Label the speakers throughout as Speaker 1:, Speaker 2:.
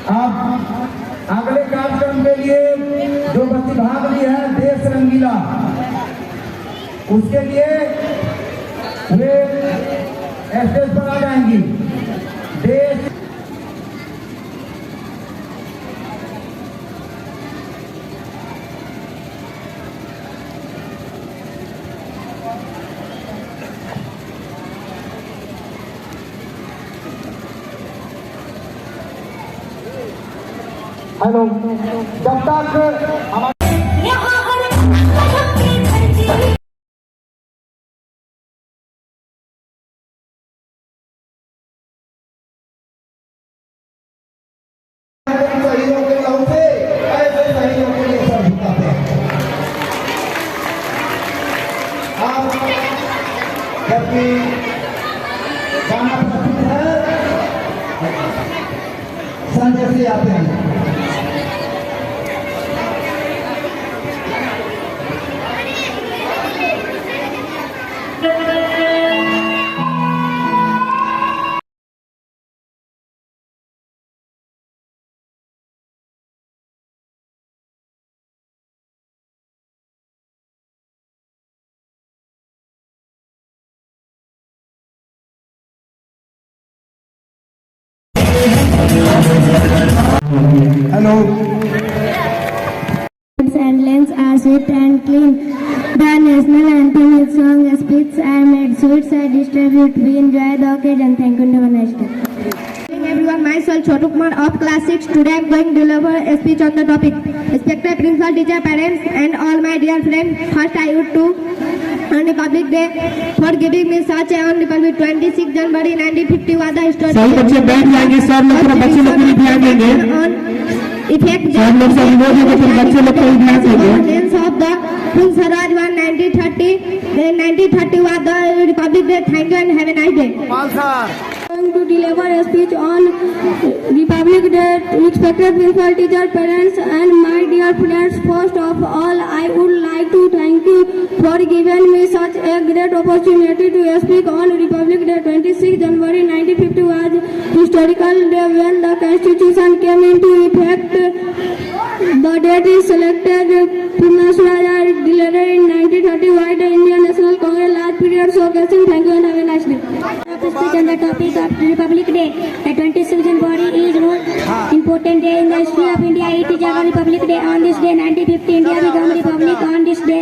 Speaker 1: अब अगले कार्यक्रम के लिए जो बच्ची भाग ली है देश रंगीला, उसके लिए वे स्टेज पर आ जाएंगी। देश हेलो, जब तक शहीदों के लहू से ऐसे शहीदों के लिए सर झुकाते हैं। आप जबकि गाना प्रसिद्ध है, संजय से आते हैं। Hello.
Speaker 2: And lands are sweet and clean. The national anthem is sung, speeches are made, sweets are distributed. We enjoy the occasion. Thank you. Have a nice day. Everyone, myself Chotu Kumar of class 6. Today I am going to deliver a speech on the topic. Respected principal, teacher, parents, and all my dear friends. First, I would to on Republic Day for giving me such a on Republic 26 January 1950 was the historic.
Speaker 3: सभी बच्चे बैठ जाएंगे, सब लोग थोड़ा बच्चे लोग को भी ध्यान देंगे। सब लोग सब इमोजी को फिर बच्चे लोग को भी ध्यान देंगे।
Speaker 2: Of the Queen Swaraj won 1930. Then 1930 was the Republic Day. Thank you and have a nice day. Going to deliver a speech on Republic Day. Respected principal, teacher, parents, and my dear friends. First of all, I would like to thank you for giving me such a great opportunity to speak on Republic Day. 26 January 1950 was historical day when the Constitution came into effect. The date is selected. Queen Swaraj declared in 1930 by the Indian National Congress last period showcasing. Thank you and have a nice day. Speech on the topic of Republic Day. The 26th January is an important day in the history of India. It is our Republic Day. On this day, 1950, India became republic. On this day,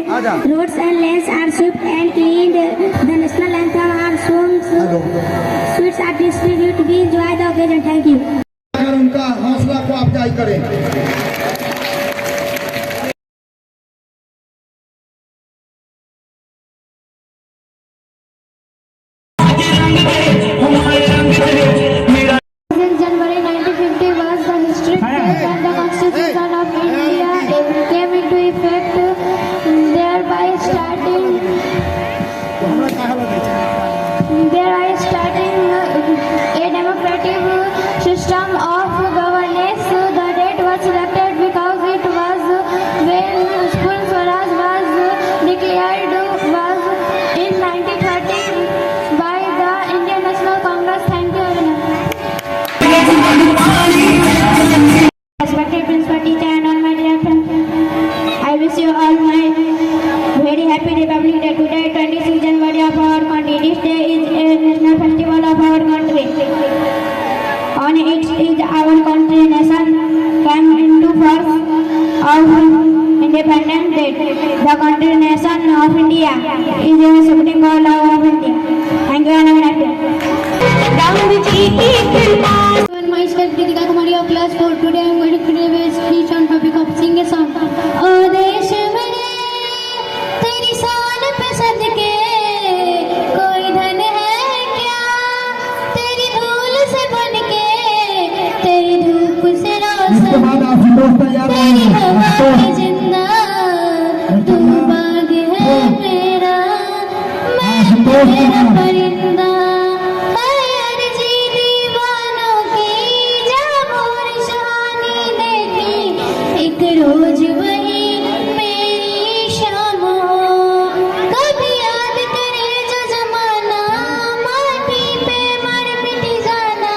Speaker 2: roads and lanes are swept and cleaned. The national anthem are sung. Sweets are distributed. We enjoy the occasion. Thank you.
Speaker 1: उनका हौसला को अफजाई करें।
Speaker 2: January 1950 was the historic day when the Constitution of India came into effect, thereby starting a democratic system of governance. The date was selected because it was when Queen Swaraj was declared was in 1930 by the Indian National Congress. Thank you very much. Respected principal, teacher, and all my dear friends, I wish you all my very happy Republic Day. Today, 26 January of our country. This day is a national festival of our country. On it is our country nation came into force of independent date. The country nation of India is a supreme law of India. Thank you and have a nice day. Myself, Kritika Kumari of class 4. Today I am going to give a speech on topic of sing a song. Oh, देश मेरे तेरी शान पे सदके कोई धन है क्या, तेरी धूल से बनके तेरी धूप से रोशन तेरी हवा में जिंदा तू बाग है मेरा, मैं तेरा परिंदा। रोज वही मेरी शाम हो, कभी याद करे जो जमाना, माटी पे मर मिट जाना,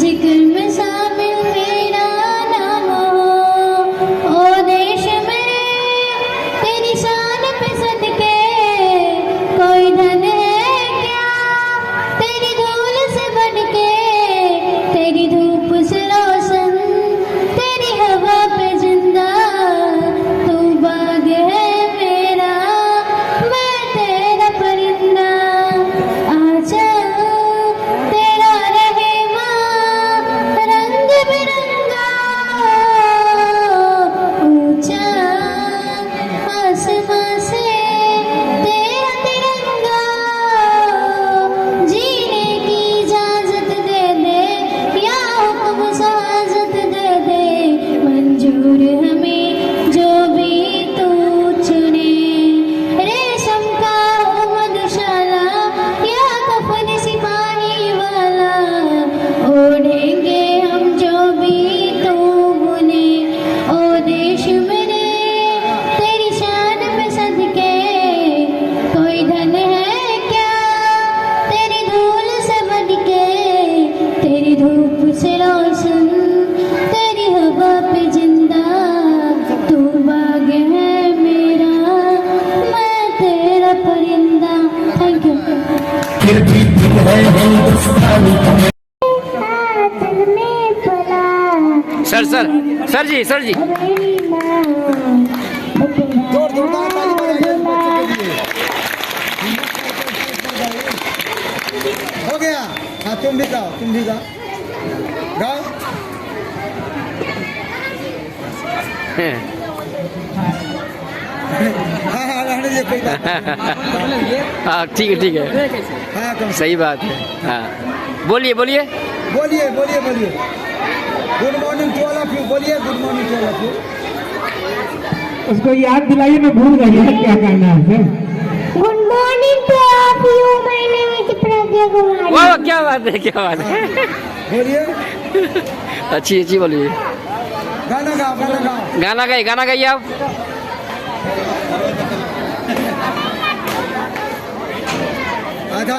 Speaker 2: जिक्र में शामिल मेरे
Speaker 1: फिर भी दिल है हिंदुस्तानी का।
Speaker 4: सर सर सर जी सर जी
Speaker 5: जोरदार ताली बजाइए बच्चे के लिए। हो गया। हाँ तुम भी गाओ गाओ। हाँ रहने दीजिए कोई बात नहीं।
Speaker 4: हाँ ठीक है
Speaker 5: हाँ कम
Speaker 4: सही बात है। हाँ बोलिए
Speaker 5: बोलिए। Good morning to all of you. बोलिए good morning to all of you.
Speaker 3: उसको याद दिलाइए, मैं भूल गई है क्या करना है।
Speaker 2: Good morning to all of you. My name is Pragya Kumari.
Speaker 4: वाह क्या बात है
Speaker 5: बोलिए।
Speaker 4: अच्छी बोलिए।
Speaker 5: गाना गाओ
Speaker 4: गाना गाइए आप।
Speaker 5: आजा